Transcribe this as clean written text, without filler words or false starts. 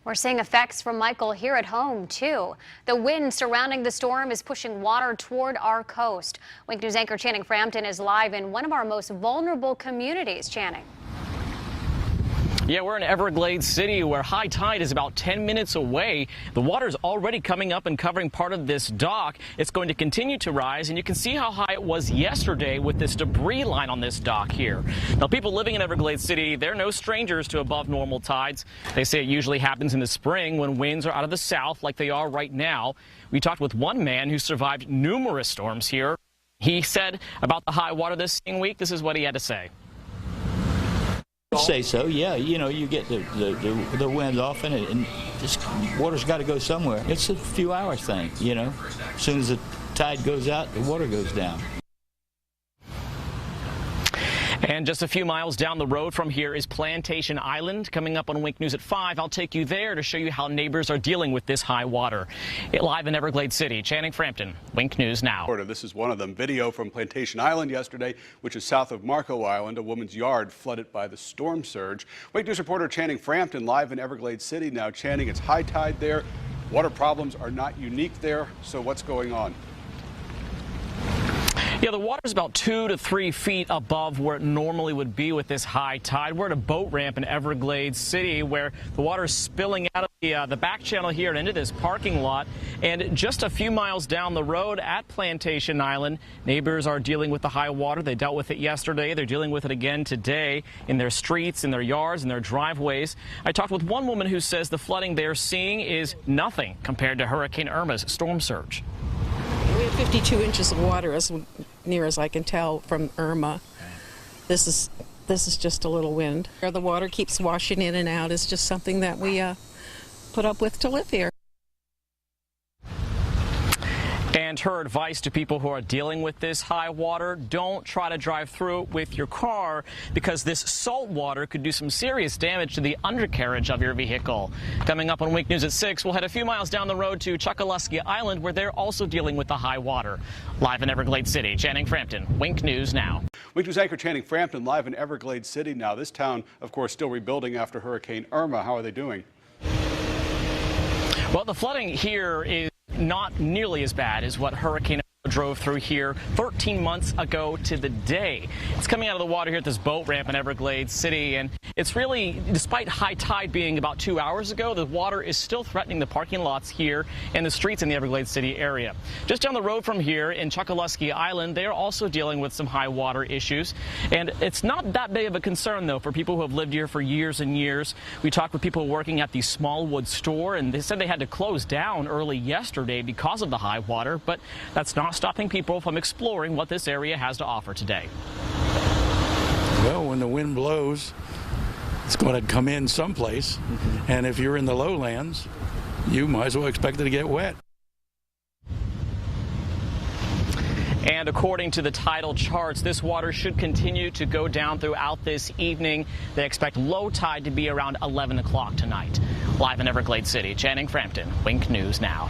We're seeing effects from Michael here at home, too. The wind surrounding the storm is pushing water toward our coast. Wink News anchor Channing Frampton is live in one of our most vulnerable communities. Channing. Yeah, we're in Everglades City, where high tide is about 10 minutes away. The water's already coming up and covering part of this dock. It's going to continue to rise, and you can see how high it was yesterday with this debris line on this dock here. Now, people living in Everglades City, they're no strangers to above normal tides. They say it usually happens in the spring when winds are out of the south like they are right now. We talked with one man who survived numerous storms here. He said about the high water this week, this is what he had to say. I'd say so, yeah. You know, you get the wind off and this water's got to go somewhere. It's a few hours thing, you know. As soon as the tide goes out, the water goes down. And just a few miles down the road from here is Plantation Island. Coming up on Wink News at 5, I'll take you there to show you how neighbors are dealing with this high water. Live in Everglades City, Channing Frampton, Wink News Now. This is one of them. Video from Plantation Island yesterday, which is south of Marco Island. A woman's yard flooded by the storm surge. Wink News reporter Channing Frampton live in Everglades City now. Channing, it's high tide there. Water problems are not unique there. So what's going on? Yeah, the water's about 2 to 3 feet above where it normally would be with this high tide. We're at a boat ramp in Everglades City where the water is spilling out of the back channel here and into this parking lot. And just a few miles down the road at Plantation Island, neighbors are dealing with the high water. They dealt with it yesterday. They're dealing with it again today in their streets, in their yards, in their driveways. I talked with one woman who says the flooding they're seeing is nothing compared to Hurricane Irma's storm surge. We have 52 inches of water, as near as I can tell, from Irma. This is just a little wind. The water keeps washing in and out. It's just something that we put up with to live here. And her advice to people who are dealing with this high water: don't try to drive through it with your car, because this salt water could do some serious damage to the undercarriage of your vehicle. Coming up on Wink News at 6, we'll head a few miles down the road to Chokoloskee Island, where they're also dealing with the high water. Live in Everglades City, Channing Frampton, Wink News Now. Wink News anchor Channing Frampton live in Everglades City now. This town, of course, still rebuilding after Hurricane Irma. How are they doing? Well, the flooding here is not nearly as bad as what Hurricane Irma drove through here 13 months ago to the day. It's coming out of the water here at this boat ramp in Everglades City, and it's really, despite high tide being about 2 hours ago, the water is still threatening the parking lots here and the streets in the Everglades City area. Just down the road from here in Chokoloskee Island, they are also dealing with some high water issues, and it's not that big of a concern, though, for people who have lived here for years and years. We talked with people working at the Smallwood store, and they said they had to close down early yesterday because of the high water, but that's not stopping people from exploring what this area has to offer today. Well, when the wind blows, it's going to come in someplace, and if you're in the lowlands, you might as well expect it to get wet. And according to the Tidal charts, this water should continue to go down throughout this evening. They expect low tide to be around 11 o'clock tonight. Live in Everglades City, Channing Frampton, Wink News Now.